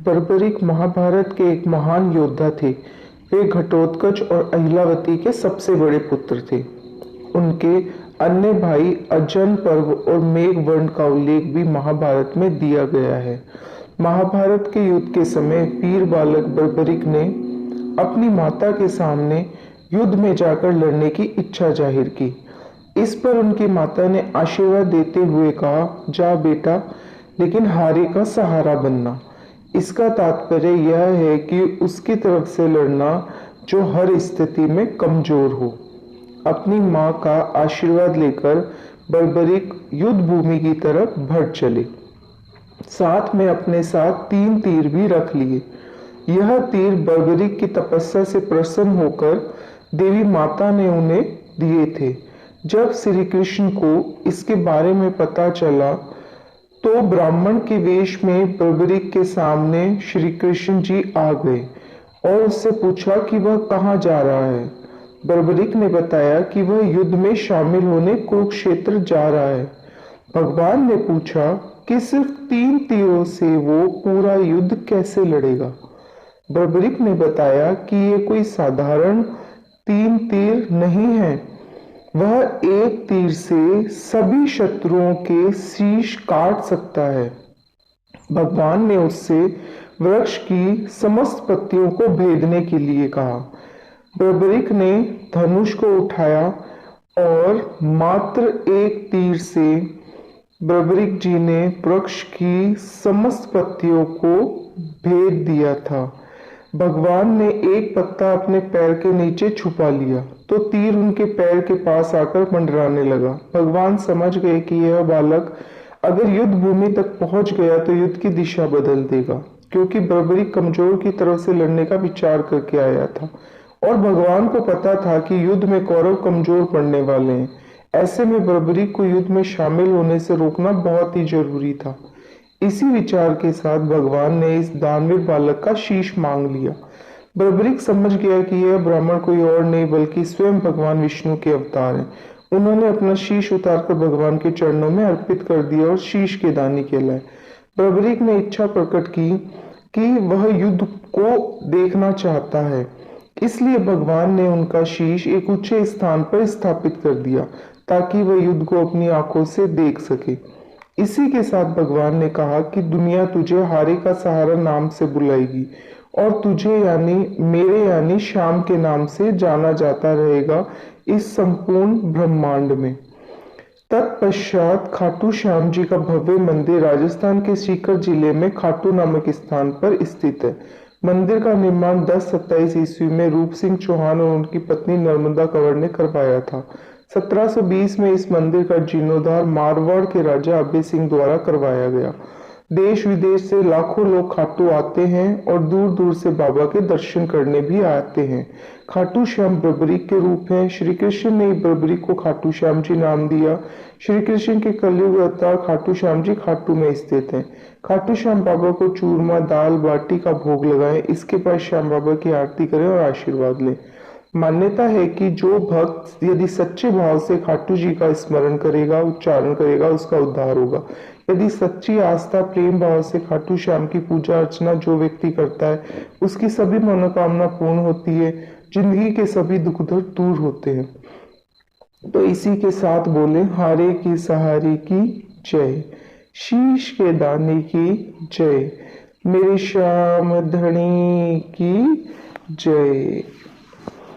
बर्बरीक महाभारत के एक महान योद्धा थे। वे घटोत्कच और अहिलावती के सबसे बड़े पुत्र थे। उनके अन्य भाई अर्जुन पर्व और मेघवर्ण का उल्लेख भी महाभारत में दिया गया है। महाभारत के युद्ध के समय वीर बालक बर्बरीक ने अपनी माता के सामने युद्ध में जाकर लड़ने की इच्छा जाहिर की। इस पर उनकी माता ने आशीर्वाद देते हुए कहा, जा बेटा, लेकिन हारे का सहारा बनना। इसका तात्पर्य यह है कि उसकी तरफ से लड़ना जो हर स्थिति में कमजोर हो। अपनी मां का आशीर्वाद लेकर बर्बरीक युद्ध भूमि की तरफ बढ़ चले। साथ में अपने साथ 3 तीर भी रख लिए। यह तीर बर्बरीक की तपस्या से प्रसन्न होकर देवी माता ने उन्हें दिए थे। जब श्री कृष्ण को इसके बारे में पता चला तो ब्राह्मण के वेश में बर्बरीक के सामने श्री कृष्ण जी आ गए और उससे पूछा कि वह कहाँ जा रहा है। बर्बरीक ने बताया कि वह युद्ध में शामिल होने कुरुक्षेत्र जा रहा है। भगवान ने पूछा कि सिर्फ 3 तीरों से वो पूरा युद्ध कैसे लड़ेगा। बर्बरीक ने बताया कि ये कोई साधारण 3 तीर नहीं है, वह एक तीर से सभी शत्रुओं के शीश काट सकता है। भगवान ने उससे वृक्ष की समस्त पत्तियों को भेदने के लिए कहा। बर्बरीक ने धनुष को उठाया और मात्र एक तीर से बर्बरीक जी ने वृक्ष की समस्त पत्तियों को भेद दिया था। भगवान ने एक पत्ता अपने पैर के नीचे छुपा लिया तो तीर उनके पैर के पास आकर मंडराने लगा। भगवान समझ गए कि यह बालक अगर युद्ध भूमि तक पहुंच गया तो युद्ध की दिशा बदल देगा, क्योंकि बर्बरीक कमजोर की तरफ से लड़ने का विचार करके आया था और भगवान को पता था कि युद्ध में कौरव कमजोर पड़ने वाले हैं। ऐसे में बर्बरीक को युद्ध में शामिल होने से रोकना बहुत ही जरूरी था। इसी विचार के साथ भगवान ने इस दानवीर बालक का शीश मांग लिया। बर्बरीक समझ गया कि यह ब्राह्मण कोई और नहीं बल्कि स्वयं भगवान विष्णु के अवतार हैं। उन्होंने अपना शीश उतारकर भगवान के चरणों में अर्पित कर दिया और शीश के दानी कहलाए। बर्बरीक ने इच्छा प्रकट की कि वह युद्ध को देखना चाहता है, इसलिए भगवान ने उनका शीश एक ऊंचे स्थान पर स्थापित कर दिया ताकि वह युद्ध को अपनी आंखों से देख सके। इसी के साथ भगवान ने कहा कि दुनिया तुझे हारे का सहारा नाम से बुलाएगी और तुझे यानी मेरे यानी श्याम के नाम से जाना जाता रहेगा इस संपूर्ण ब्रह्मांड में। तत्पश्चात खाटू श्याम जी का भव्य मंदिर राजस्थान के सीकर जिले में खाटू नामक स्थान पर स्थित है। मंदिर का निर्माण 1027 ईस्वी में रूप सिंह चौहान और उनकी पत्नी नर्मदा कंवर ने करवाया था। 1720 में इस मंदिर का जीर्णोद्धार मारवाड़ के राजा अभय सिंह द्वारा करवाया गया। देश विदेश से लाखों लोग खाटू आते हैं और दूर दूर से बाबा के दर्शन करने भी आते हैं। खाटू श्याम बर्बरीक के रूप हैं। श्री कृष्ण ने बर्बरीक को खाटू श्याम जी नाम दिया। श्री कृष्ण के कलयुग अवतार खाटू श्याम जी खाटू में स्थित हैं। खाटू श्याम बाबा को चूरमा, दाल बाटी का भोग लगाएं। इसके बाद श्याम बाबा की आरती करें और आशीर्वाद लें। मान्यता है कि जो भक्त यदि सच्चे भाव से खाटू जी का स्मरण करेगा, उच्चारण करेगा, उसका उद्धार होगा। यदि सच्ची आस्था प्रेम भाव से खाटू श्याम की पूजा अर्चना जो व्यक्ति करता है, उसकी सभी मनोकामना पूर्ण होती है, जिंदगी के सभी दुख दर्द दूर होते हैं। तो इसी के साथ बोले, हारे की सहारे की जय, शीश के दाने की जय, मेरे श्याम धनी की जय।